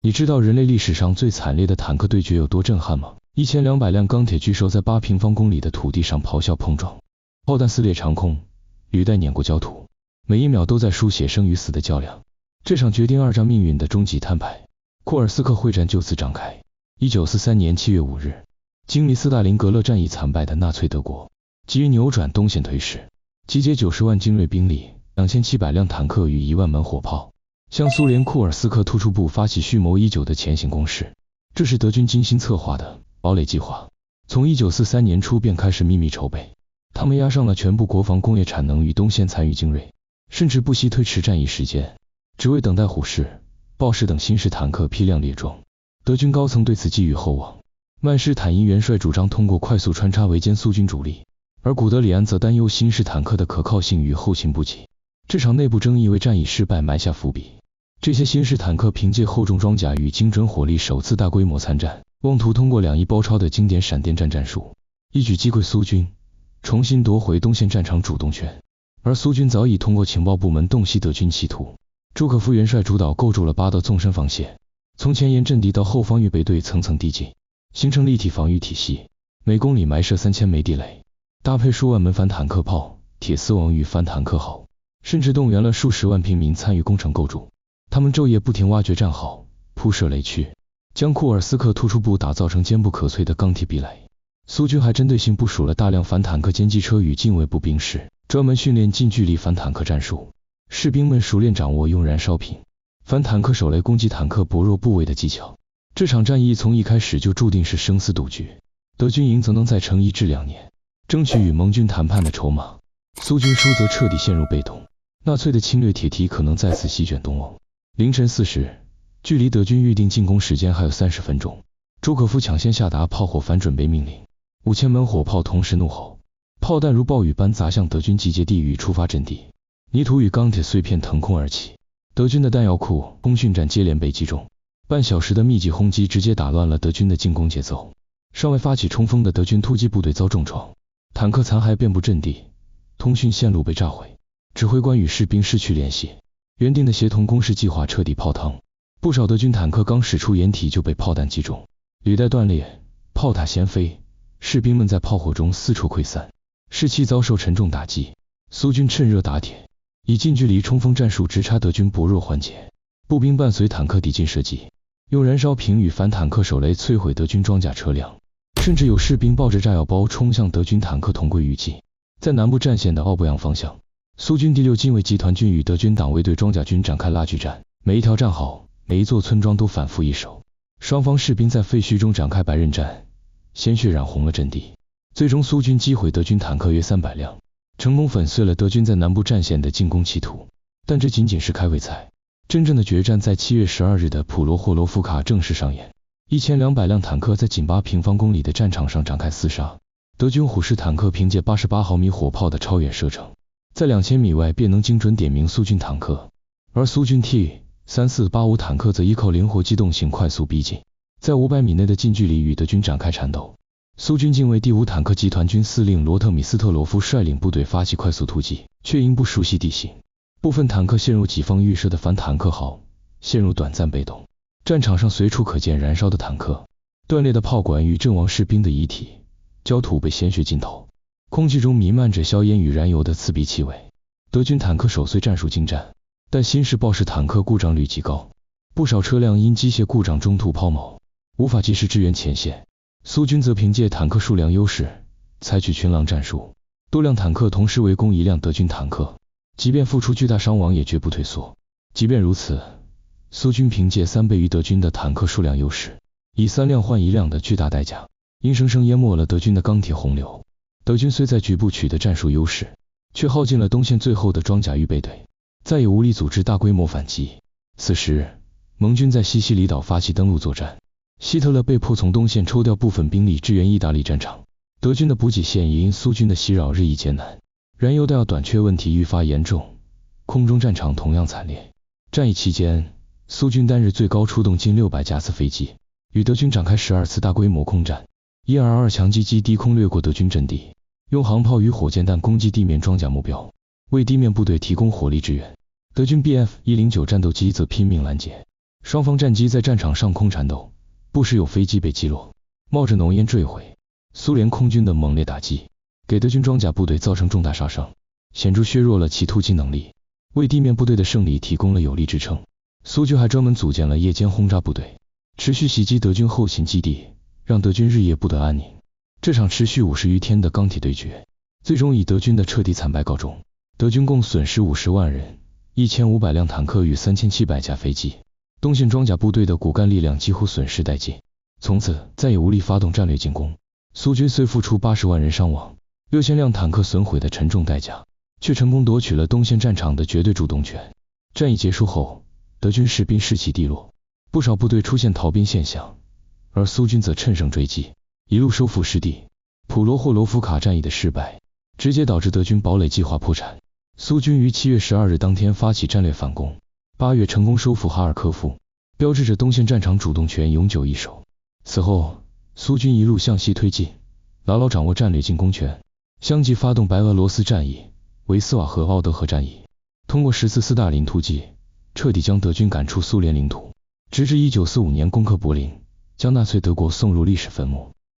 你知道人类历史上最惨烈的坦克对决有多震撼吗？1200辆钢铁巨兽在8平方公里的土地上咆哮碰撞，炮弹撕裂长空，履带碾过焦土，每一秒都在书写生与死的较量。这场决定二战命运的终极摊牌，库尔斯克会战就此展开。1943年7月5日，经历斯大林格勒战役惨败的纳粹德国，急于扭转东线颓势，集结90万精锐兵力、2700辆坦克与1万门火炮，向苏联库尔斯克突出部发起蓄谋已久的前行攻势。这是德军精心策划的堡垒计划，从1943年初便开始秘密筹备。他们押上了全部国防工业产能与东线残余精锐，甚至不惜推迟战役时间，只为等待虎式、豹式等新式坦克批量列装。德军高层对此寄予厚望。曼施坦因元帅主张通过快速穿插围歼苏军主力，而古德里安则担忧新式坦克的可靠性与后勤补给。这场内部争议为战役失败埋下伏笔。这些新式坦克凭借厚重装甲与精准火力首次大规模参战，妄图通过2翼包抄的经典闪电战战术，一举击溃苏军，重新夺回东线战场主动权。而苏军早已通过情报部门洞悉德军企图。朱可夫元帅主导构筑了8道纵深防线，从前沿阵地到后方预备队层层递进，形成立体防御体系，每公里埋设3000枚地雷，搭配数万门反坦克炮、铁丝网与反坦克壕，甚至动员了数十万平民参与工程构筑。他们昼夜不停挖掘战壕，铺设雷区，将库尔斯克突出部打造成坚不可摧的钢铁壁垒。苏军还针对性部署了大量反坦克歼击车与近卫步兵师，专门训练近距离反坦克战术。士兵们熟练掌握用燃烧瓶、反坦克手雷攻击坦克薄弱部位的技巧。这场战役从一开始就注定是生死赌局，德军赢则能再撑1至2年，争取与盟军谈判的筹码；苏军输则彻底陷入被动，纳粹的侵略铁蹄可能再次席卷东欧。凌晨4时，距离德军预定进攻时间还有30分钟，朱可夫抢先下达炮火反准备命令，5000门火炮同时怒吼，炮弹如暴雨般砸向德军集结地与出发阵地，泥土与钢铁碎片腾空而起，德军的弹药库、通讯站接连被击中。半小时的密集轰击直接打乱了德军的进攻节奏，尚未发起冲锋的德军突击部队遭重创，坦克残骸遍布阵地，通讯线路被炸毁，指挥官与士兵失去联系，原定的协同攻势计划彻底泡汤。不少德军坦克刚驶出掩体就被炮弹击中，履带断裂，炮塔掀飞，士兵们在炮火中四处溃散，士气遭受沉重打击。苏军趁热打铁，以近距离冲锋战术直插德军薄弱环节，步兵伴随坦克抵近射击，用燃烧瓶与反坦克手雷摧毁德军装甲车辆，甚至有士兵抱着炸药包冲向德军坦克同归于尽。在南部战线的奥布扬方向，苏军第6近卫集团军与德军党卫队装甲军展开拉锯战，每一条战壕、每一座村庄都反复易手，双方士兵在废墟中展开白刃战，鲜血染红了阵地。最终苏军击毁德军坦克约300辆，成功粉碎了德军在南部战线的进攻企图。但这仅仅是开胃菜，真正的决战在7月12日的普罗霍罗夫卡正式上演。1200辆坦克在仅8平方公里的战场上展开厮杀，德军虎式坦克凭借88毫米火炮的超远射程，在2000米外便能精准点名苏军坦克，而苏军 T-3485坦克则依靠灵活机动性快速逼近，在500米内的近距离与德军展开缠斗。苏军近卫第5坦克集团军司令罗特米斯特罗夫率领部队发起快速突击，却因不熟悉地形，部分坦克陷入己方预设的反坦克壕，陷入短暂被动。战场上随处可见燃烧的坦克、断裂的炮管与阵亡士兵的遗体，焦土被鲜血浸透，空气中弥漫着硝烟与燃油的刺鼻气味。德军坦克手虽战术精湛，但新式豹式坦克故障率极高，不少车辆因机械故障中途抛锚，无法及时支援前线。苏军则凭借坦克数量优势，采取群狼战术，多辆坦克同时围攻一辆德军坦克，即便付出巨大伤亡也绝不退缩。即便如此，苏军凭借3倍于德军的坦克数量优势，以3辆换1辆的巨大代价，硬生生淹没了德军的钢铁洪流。德军虽在局部取得战术优势，却耗尽了东线最后的装甲预备队，再也无力组织大规模反击。此时，盟军在西西里岛发起登陆作战，希特勒被迫从东线抽调部分兵力支援意大利战场，德军的补给线也因苏军的袭扰日益艰难，燃油弹药短缺问题愈发严重，空中战场同样惨烈。战役期间，苏军单日最高出动近600架次飞机，与德军展开12次大规模空战。122强击机低空掠过德军阵地，用航炮与火箭弹攻击地面装甲目标，为地面部队提供火力支援。德军 Bf-109战斗机则拼命拦截，双方战机在战场上空缠斗，不时有飞机被击落，冒着浓烟坠毁。苏联空军的猛烈打击，给德军装甲部队造成重大杀伤，显著削弱了其突击能力，为地面部队的胜利提供了有力支撑。苏军还专门组建了夜间轰炸部队，持续袭击德军后勤基地，让德军日夜不得安宁。这场持续50余天的钢铁对决，最终以德军的彻底惨败告终。德军共损失50万人，1500辆坦克与3700架飞机，东线装甲部队的骨干力量几乎损失殆尽，从此再也无力发动战略进攻。苏军虽付出80万人伤亡，6000辆坦克损毁的沉重代价，却成功夺取了东线战场的绝对主动权。战役结束后，德军士兵士气低落，不少部队出现逃兵现象，而苏军则乘胜追击，一路收复失地。普罗霍罗夫卡战役的失败，直接导致德军堡垒计划破产。苏军于7月12日当天发起战略反攻，8月成功收复哈尔科夫，标志着东线战场主动权永久易手。此后，苏军一路向西推进，牢牢掌握战略进攻权，相继发动白俄罗斯战役、维斯瓦和奥德河战役，通过10次斯大林突击，彻底将德军赶出苏联领土，直至1945年攻克柏林，将纳粹德国送入历史坟墓。